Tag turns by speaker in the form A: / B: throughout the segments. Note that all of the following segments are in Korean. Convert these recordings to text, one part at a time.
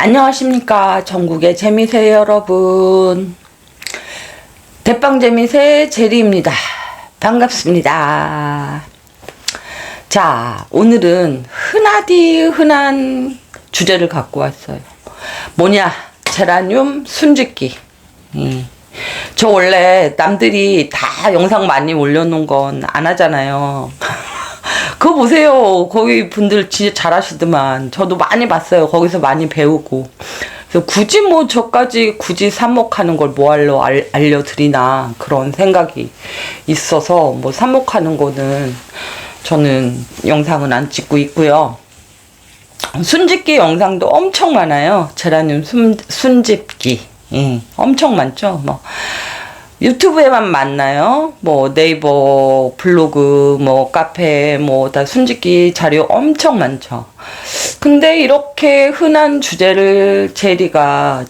A: 안녕하십니까. 전국의 재미새 여러분. 대빵재미새 제리입니다. 반갑습니다. 자, 오늘은 흔하디 흔한 주제를 갖고 왔어요. 뭐냐? 제라늄 순짓기. 저 원래 남들이 다 영상 많이 올려놓은 건 안 하잖아요. 그거 보세요. 거기 분들 진짜 잘하시더만. 저도 많이 봤어요. 거기서 많이 배우고. 그래서 굳이 뭐 저까지 굳이 삽목하는 걸 뭐하러 알려드리나 그런 생각이 있어서 뭐 삽목하는 거는 저는 영상은 안 찍고 있고요. 순짓기 영상도 엄청 많아요. 제라늄 순짓기. 엄청 많죠. 뭐 유튜브에만 많나요? 뭐 네이버 블로그 뭐 카페 뭐 다 순짓기 자료 엄청 많죠. 근데 이렇게 흔한 주제를 제가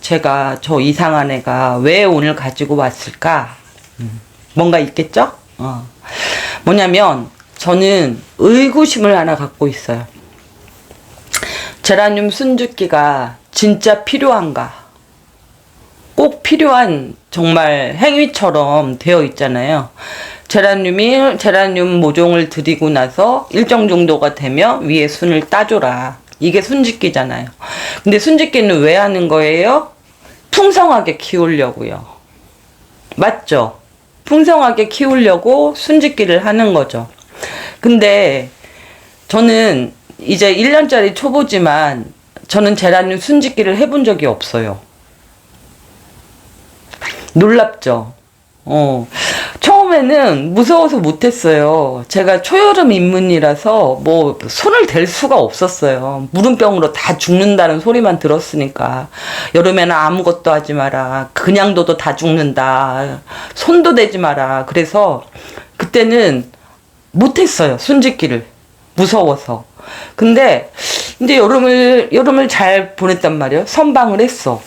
A: 저 이상한 애가 왜 오늘 가지고 왔을까? 뭔가 있겠죠? 뭐냐면 저는 의구심을 하나 갖고 있어요. 제라늄 순짓기가 진짜 필요한가? 꼭 필요한 정말 행위처럼 되어 있잖아요. 제라늄 모종을 들이고 나서 일정 정도가 되면 위에 순을 따줘라. 이게 순짓기잖아요. 근데 순짓기는 왜 하는 거예요? 풍성하게 키우려고요. 맞죠? 풍성하게 키우려고 순짓기를 하는 거죠. 근데 저는 이제 1년짜리 초보지만 저는 제라늄 순짓기를 해본 적이 없어요. 놀랍죠? 처음에는 무서워서 못했어요. 제가 초여름 입문이라서 뭐 손을 댈 수가 없었어요. 무름병으로 다 죽는다는 소리만 들었으니까. 여름에는 아무것도 하지 마라. 그냥 둬도 다 죽는다. 손도 대지 마라. 그래서 그때는 못했어요. 순짓기를. 무서워서. 근데 이제 여름을 잘 보냈단 말이에요. 선방을 했어.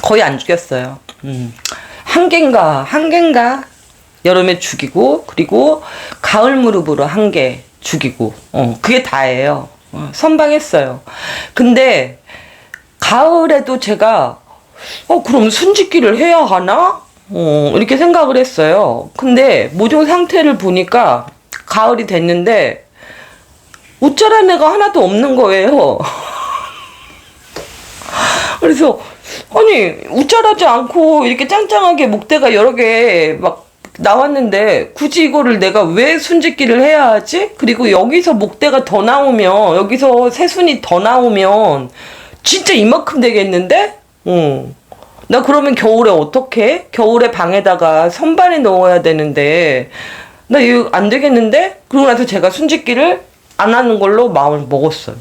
A: 거의 안 죽였어요. 한 개인가 여름에 죽이고, 그리고 가을 무렵으로 한 개 죽이고, 그게 다예요. 선방했어요. 근데 가을에도 제가 그럼 순짓기를 해야 하나? 이렇게 생각을 했어요. 근데 모종 상태를 보니까 가을이 됐는데 웃자란 애가 하나도 없는 거예요. 그래서 아니 웃자라지 않고 이렇게 짱짱하게 목대가 여러 개 막 나왔는데 굳이 이거를 내가 왜 순짓기를 해야 하지? 그리고 여기서 목대가 더 나오면, 여기서 새순이 더 나오면 진짜 이만큼 되겠는데? 나 그러면 겨울에 어떡해? 겨울에 방에다가 선반에 넣어야 되는데 나 이거 안 되겠는데? 그러고 나서 제가 순짓기를 안 하는 걸로 마음을 먹었어요.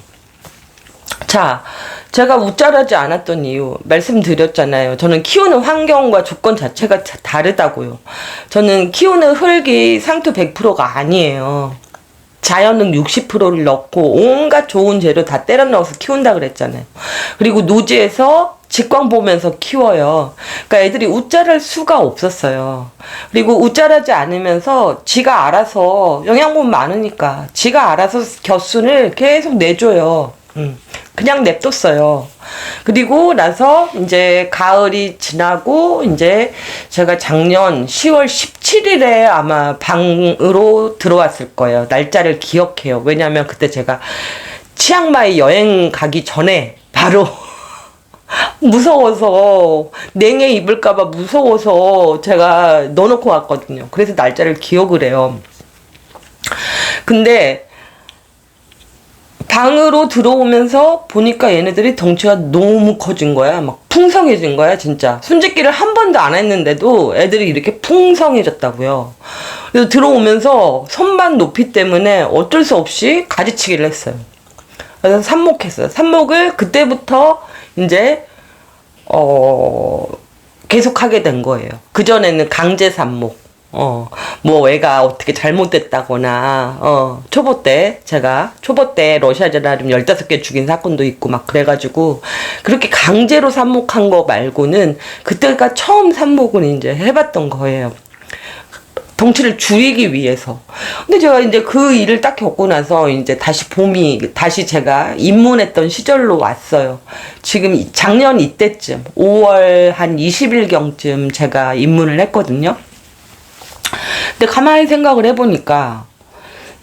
A: 자, 제가 웃자라지 않았던 이유 말씀드렸잖아요. 저는 키우는 환경과 조건 자체가 다르다고요. 저는 키우는 흙이 상토 100%가 아니에요. 자연은 60%를 넣고 온갖 좋은 재료 다 때려 넣어서 키운다 그랬잖아요. 그리고 노지에서 직광 보면서 키워요. 그러니까 애들이 웃자랄 수가 없었어요. 그리고 웃자라지 않으면서 지가 알아서, 영양분 많으니까 지가 알아서 겨순을 계속 내줘요. 그냥 냅뒀어요. 그리고 나서 이제 가을이 지나고 이제 제가 작년 10월 17일에 아마 방으로 들어왔을 거예요. 날짜를 기억해요. 왜냐면 그때 제가 치앙마이 여행 가기 전에 바로 무서워서, 냉해 입을까봐 무서워서 제가 넣어놓고 왔거든요. 그래서 날짜를 기억을 해요. 근데 방으로 들어오면서 보니까 얘네들이 덩치가 너무 커진 거야. 막 풍성해진 거야, 진짜. 순짓기를 한 번도 안 했는데도 애들이 이렇게 풍성해졌다고요. 그래서 들어오면서 선반 높이 때문에 어쩔 수 없이 가지치기를 했어요. 그래서 삽목했어요. 삽목을 그때부터 이제 계속 하게 된 거예요. 그전에는 강제 삽목. 뭐 애가 어떻게 잘못됐다거나, 초보 때 러시아 제라늄 15개 죽인 사건도 있고 막 그래가지고, 그렇게 강제로 삽목한 거 말고는, 그때가 처음 삽목을 이제 해봤던 거예요. 덩치를 줄이기 위해서. 근데 제가 이제 그 일을 딱 겪고 나서 이제 다시 제가 입문했던 시절로 왔어요. 지금 작년 이때쯤 5월 한 20일경쯤 제가 입문을 했거든요. 근데 가만히 생각을 해보니까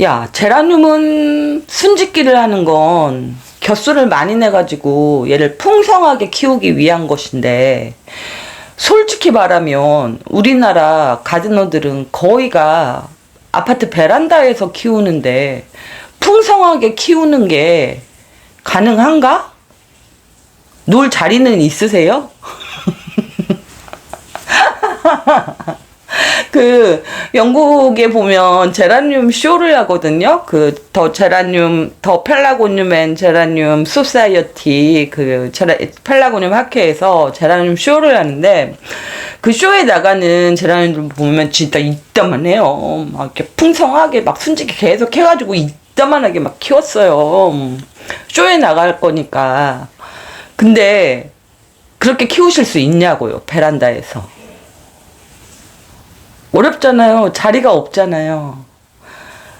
A: 야, 제라늄은 순짓기를 하는 건 겹수를 많이 내가지고 얘를 풍성하게 키우기 위한 것인데, 솔직히 말하면 우리나라 가드너들은 거의가 아파트 베란다에서 키우는데 풍성하게 키우는 게 가능한가? 놀 자리는 있으세요? 그 영국에 보면 제라늄 쇼를 하거든요. 더 펠라고늄 앤 제라늄 소사이어티 펠라고늄 학회에서 제라늄 쇼를 하는데, 그 쇼에 나가는 제라늄을 보면 진짜 이따만해요. 막 이렇게 풍성하게 막 순직이 계속 해가지고 이따만하게 막 키웠어요. 쇼에 나갈 거니까. 근데 그렇게 키우실 수 있냐고요, 베란다에서. 어렵잖아요. 자리가 없잖아요.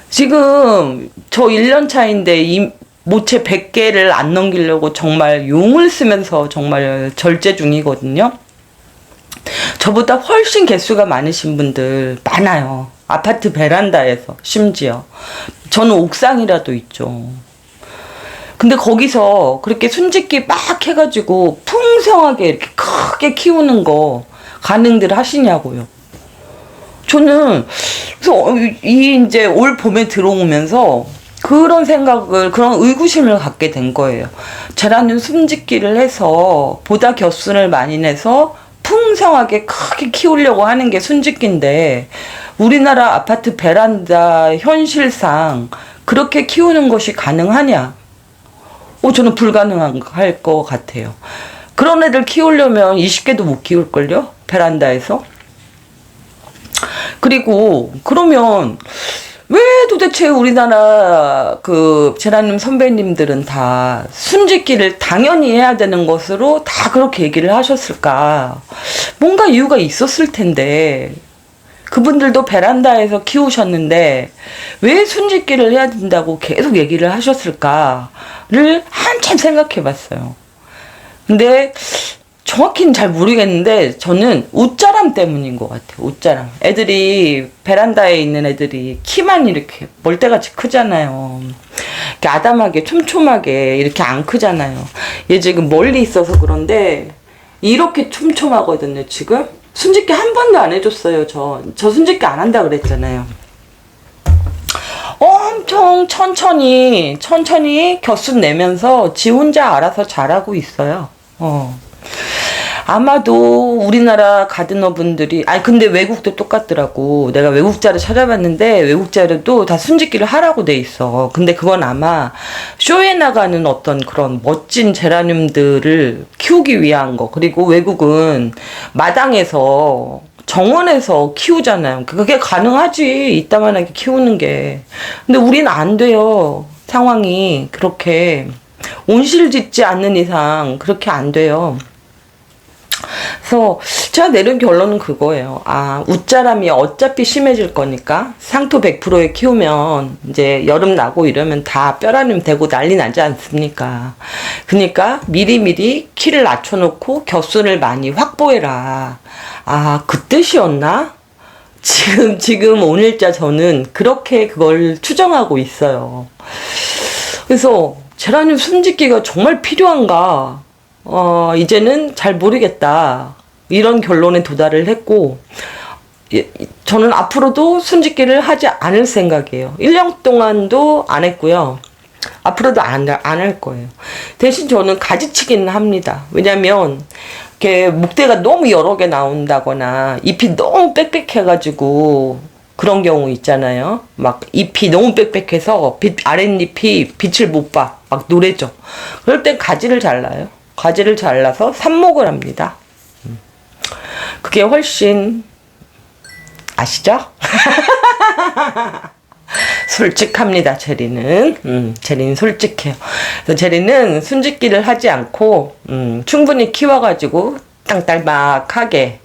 A: 지금 저 1년 차인데 이 모체 100개를 안 넘기려고 정말 용을 쓰면서 정말 절제 중이거든요. 저보다 훨씬 개수가 많으신 분들 많아요. 아파트 베란다에서 심지어. 저는 옥상이라도 있죠. 근데 거기서 그렇게 순짓기 막 해가지고 풍성하게 이렇게 크게 키우는 거 가능들 하시냐고요. 저는 그래서 이제 올 봄에 들어오면서 그런 의구심을 갖게 된 거예요. 제라늄 숨짓기를 해서 보다 겹순을 많이 내서 풍성하게 크게 키우려고 하는 게 순짓기인데, 우리나라 아파트 베란다 현실상 그렇게 키우는 것이 가능하냐? 저는 불가능할 것 같아요. 그런 애들 키우려면 20개도 못 키울걸요? 베란다에서. 그리고 그러면 왜 도대체 우리나라 그 제라늄 선배님들은 다 순짓기를 당연히 해야 되는 것으로 다 그렇게 얘기를 하셨을까? 뭔가 이유가 있었을 텐데, 그분들도 베란다에서 키우셨는데 왜 순짓기를 해야 된다고 계속 얘기를 하셨을까를 한참 생각해 봤어요. 근데 정확히는 잘 모르겠는데 저는 웃자람 때문인 것 같아요. 웃자람. 애들이 베란다에 있는 애들이 키만 이렇게 멀대같이 크잖아요. 이렇게 아담하게 촘촘하게 이렇게 안 크잖아요. 얘 지금 멀리 있어서 그런데 이렇게 촘촘하거든요. 지금 순짓기 한 번도 안 해줬어요. 저 순짓기 안 한다 그랬잖아요. 엄청 천천히 겹순 내면서 지 혼자 알아서 잘하고 있어요. 아마도 우리나라 가드너분들이, 근데 외국도 똑같더라고. 내가 외국자를 찾아봤는데 외국자료도 다 순짓기를 하라고 돼 있어. 근데 그건 아마 쇼에 나가는 어떤 그런 멋진 제라늄들을 키우기 위한 거. 그리고 외국은 마당에서 정원에서 키우잖아요. 그게 가능하지, 이따만하게 키우는 게. 근데 우린 안 돼요. 상황이 그렇게 온실 짓지 않는 이상 그렇게 안 돼요. 그래서 제가 내린 결론은 그거예요. 웃자람이 어차피 심해질 거니까 상토 100%에 키우면 이제 여름 나고 이러면 다 뼈라늄 되고 난리 나지 않습니까? 그러니까 미리미리 키를 낮춰놓고 겹순을 많이 확보해라. 그 뜻이었나? 지금 오늘자 저는 그렇게 그걸 추정하고 있어요. 그래서 제라늄 숨짓기가 정말 필요한가? 이제는 잘 모르겠다. 이런 결론에 도달을 했고, 저는 앞으로도 순짓기를 하지 않을 생각이에요. 1년 동안도 안 했고요. 앞으로도 안 할 거예요. 대신 저는 가지치기는 합니다. 왜냐면, 이렇게 목대가 너무 여러 개 나온다거나, 잎이 너무 빽빽해가지고, 그런 경우 있잖아요. 막 잎이 너무 빽빽해서 아랫잎이 빛을 못 봐. 막 노래져. 그럴 땐 가지를 잘라요. 가지를 잘라서 삽목을 합니다. 그게 훨씬, 아시죠? 솔직합니다, 제리는. 제리는 솔직해요. 그래서 제리는 순짓기를 하지 않고, 충분히 키워가지고, 땅딸막하게,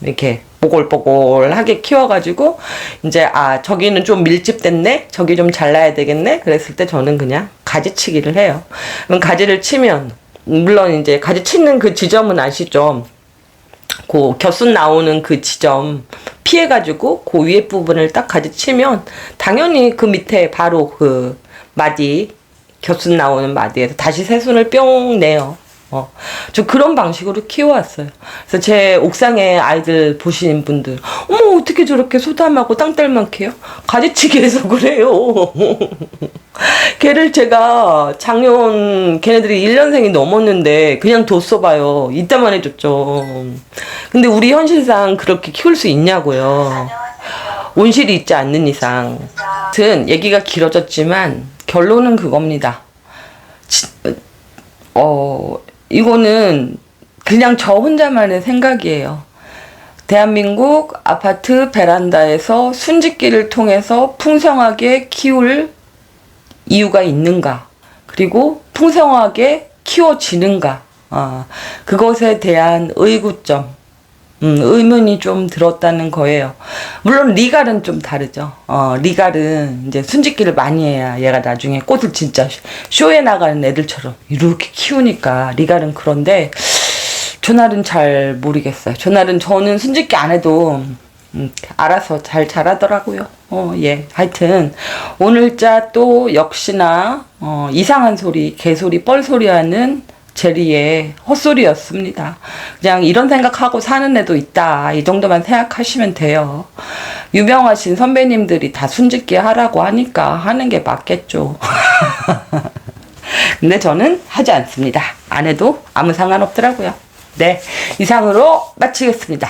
A: 이렇게 보글보글하게 키워가지고 이제 저기는 좀 밀집됐네, 저기 좀 잘라야 되겠네, 그랬을 때 저는 그냥 가지치기를 해요. 그럼 가지를 치면 물론 이제 가지 치는 그 지점은 아시죠? 그 겨순 나오는 그 지점 피해가지고 그 위에 부분을 딱 가지 치면 당연히 그 밑에 바로 그 마디, 겨순 나오는 마디에서 다시 새순을 뿅 내요. 저 그런 방식으로 키워왔어요. 그래서 제 옥상에 아이들 보시는 분들, 어머, 어떻게 저렇게 소담하고 땅딸만 캐요? 가지치기 해서 그래요. 걔를 제가 작년, 걔네들이 1년생이 넘었는데, 그냥 뒀어봐요. 이따만 해줬죠. 근데 우리 현실상 그렇게 키울 수 있냐고요. 온실이 있지 않는 이상. 아무튼, 얘기가 길어졌지만, 결론은 그겁니다. 이거는 그냥 저 혼자만의 생각이에요. 대한민국 아파트 베란다에서 순짓기를 통해서 풍성하게 키울 이유가 있는가? 그리고 풍성하게 키워지는가? 그것에 대한 의구점, 의문이 좀 들었다는 거예요. 물론 리갈은 좀 다르죠. 리갈은 이제 순짓기를 많이 해야 얘가 나중에 꽃을 진짜 쇼에 나가는 애들처럼 이렇게 키우니까 리갈은 그런데 조날은 잘 모르겠어요. 조날은 저는 순짓기 안 해도 알아서 잘 자라더라고요. 예. 하여튼 오늘자 또 역시나 이상한 소리, 개소리, 뻘소리 하는 제리의 헛소리였습니다. 그냥 이런 생각하고 사는 애도 있다. 이 정도만 생각하시면 돼요. 유명하신 선배님들이 다 순짓기 하라고 하니까 하는 게 맞겠죠. 근데 저는 하지 않습니다. 안 해도 아무 상관없더라고요. 네, 이상으로 마치겠습니다.